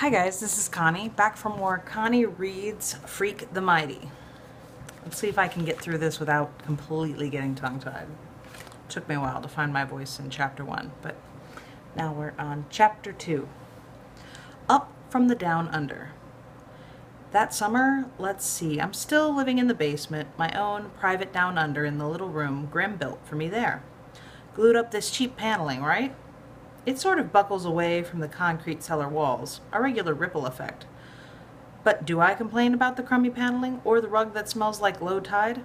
Hi guys, this is Connie, back for more Connie Reads Freak the Mighty. Let's see if I can get through this without completely getting tongue-tied. Took me a while to find my voice in chapter 1, but now we're on chapter 2. Up from the Down Under. That summer, let's see, I'm still living in the basement, my own private down under in the little room Grim built for me there. Glued up this cheap paneling, right? It sort of buckles away from the concrete cellar walls, a regular ripple effect. But do I complain about the crummy paneling or the rug that smells like low tide?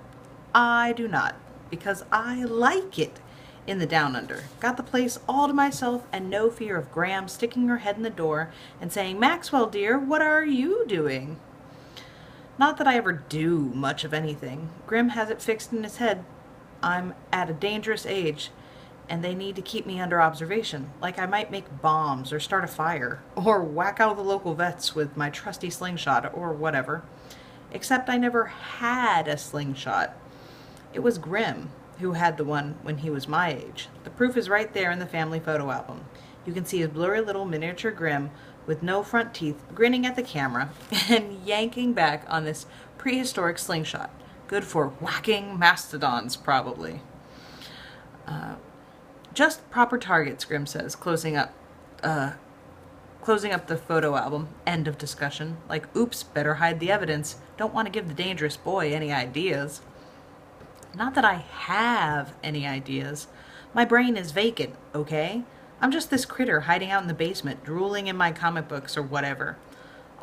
I do not, because I like it in the down under. Got the place all to myself and no fear of Graham sticking her head in the door and saying, "Maxwell dear, what are you doing?" Not that I ever do much of anything. Grim has it fixed in his head I'm at a dangerous age and they need to keep me under observation, like I might make bombs or start a fire, or whack out the local vets with my trusty slingshot or whatever. Except I never had a slingshot. It was Grim who had the one when he was my age. The proof is right there in the family photo album. You can see his blurry little miniature Grim with no front teeth grinning at the camera and yanking back on this prehistoric slingshot. Good for whacking mastodons, probably. Just proper targets, Grim says, closing up the photo album. End of discussion. Like, oops, better hide the evidence. Don't want to give the dangerous boy any ideas. Not that I have any ideas. My brain is vacant, okay? I'm just this critter hiding out in the basement, drooling in my comic books or whatever.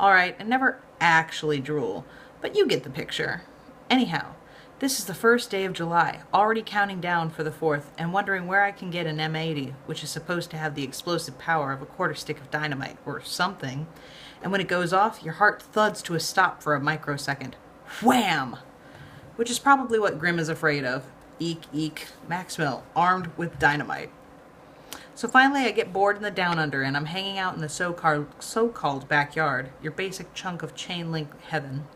Alright, I never actually drool, but you get the picture. Anyhow, this is the first day of July, already counting down for the 4th and wondering where I can get an M80, which is supposed to have the explosive power of a quarter stick of dynamite or something. And when it goes off, your heart thuds to a stop for a microsecond. Wham! Which is probably what Grim is afraid of. Eek, eek, Maxwell, armed with dynamite. So finally I get bored in the down under and I'm hanging out in the so-called backyard, your basic chunk of chain link heaven.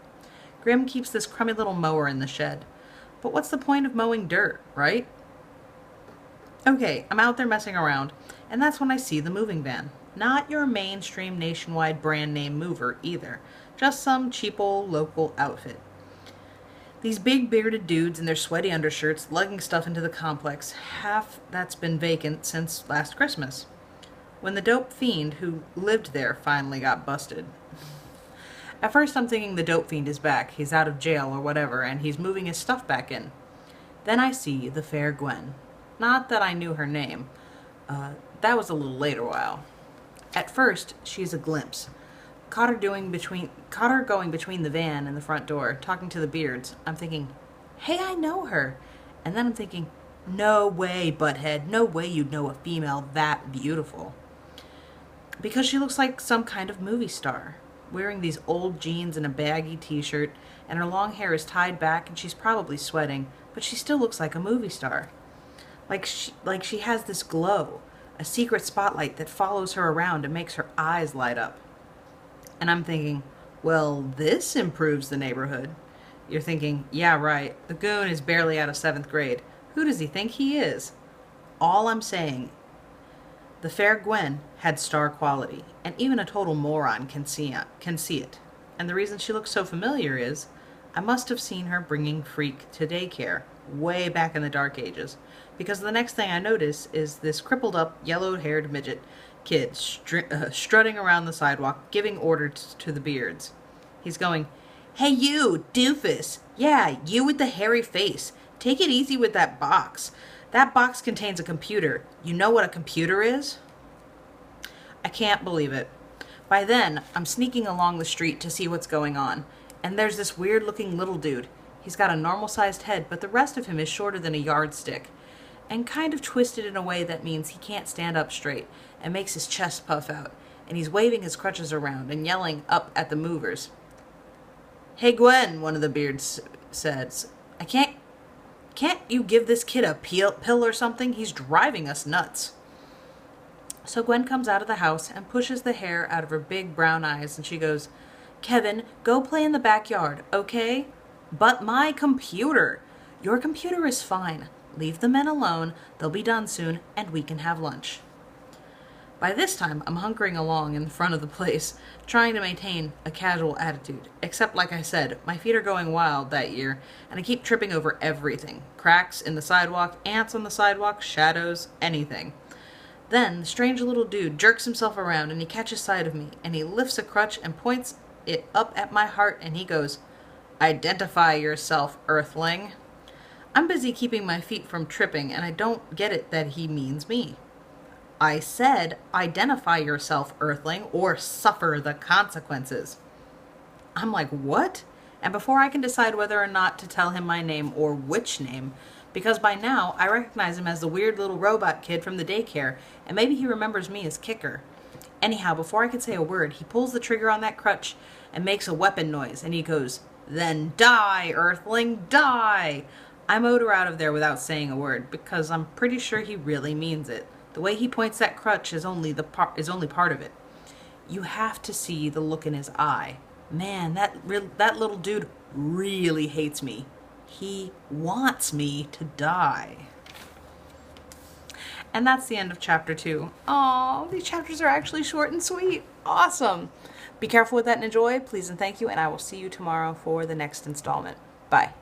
Grim keeps this crummy little mower in the shed. But what's the point of mowing dirt, right? Okay, I'm out there messing around, and that's when I see the moving van. Not your mainstream nationwide brand name mover either. Just some cheapo local outfit. These big bearded dudes in their sweaty undershirts lugging stuff into the complex, half that's been vacant since last Christmas. When the dope fiend who lived there finally got busted. At first I'm thinking the dope fiend is back, he's out of jail or whatever, and he's moving his stuff back in. Then I see the fair Gwen. Not that I knew her name. That was a little later while. At first, she's a glimpse. Caught her going between the van and the front door, talking to the beards. I'm thinking, hey, I know her. And then I'm thinking, no way, butthead, no way you'd know a female that beautiful. Because she looks like some kind of movie star. Wearing these old jeans and a baggy t-shirt, and her long hair is tied back and she's probably sweating, but she still looks like a movie star. Like she has this glow, a secret spotlight that follows her around and makes her eyes light up. And I'm thinking, well, this improves the neighborhood. You're thinking, yeah, right, the goon is barely out of 7th grade. Who does he think he is? All I'm saying, the fair Gwen had star quality, and even a total moron can see it. And the reason she looks so familiar is, I must have seen her bringing Freak to daycare, way back in the dark ages, because the next thing I notice is this crippled up, yellow-haired midget kid strutting around the sidewalk, giving orders to the beards. He's going, "Hey you, doofus! Yeah, you with the hairy face. Take it easy with that box. That box contains a computer. You know what a computer is?" I can't believe it. By then, I'm sneaking along the street to see what's going on, and there's this weird-looking little dude. He's got a normal-sized head, but the rest of him is shorter than a yardstick, and kind of twisted in a way that means he can't stand up straight, and makes his chest puff out, and he's waving his crutches around and yelling up at the movers. "Hey Gwen," one of the beards says, Can't you give this kid a pill or something? He's driving us nuts." So Gwen comes out of the house and pushes the hair out of her big brown eyes, and she goes, "Kevin, go play in the backyard, okay? But my computer! Your computer is fine. Leave the men alone. They'll be done soon, and we can have lunch." By this time, I'm hunkering along in the front of the place, trying to maintain a casual attitude. Except, like I said, my feet are going wild that year, and I keep tripping over everything. Cracks in the sidewalk, ants on the sidewalk, shadows, anything. Then, the strange little dude jerks himself around, and he catches sight of me, and he lifts a crutch and points it up at my heart, and he goes, "Identify yourself, Earthling." I'm busy keeping my feet from tripping, and I don't get it that he means me. I said, "Identify yourself, Earthling, or suffer the consequences." I'm like, what? And before I can decide whether or not to tell him my name or which name, because by now I recognize him as the weird little robot kid from the daycare, and maybe he remembers me as Kicker. Anyhow, before I can say a word, he pulls the trigger on that crutch and makes a weapon noise, and he goes, "Then die, Earthling, die!" I motor out of there without saying a word, because I'm pretty sure he really means it. The way he points that crutch is only part of it. You have to see the look in his eye. Man, that little dude really hates me. He wants me to die. And that's the end of chapter 2. Oh, these chapters are actually short and sweet. Awesome. Be careful with that and enjoy. Please and thank you, and I will see you tomorrow for the next installment. Bye.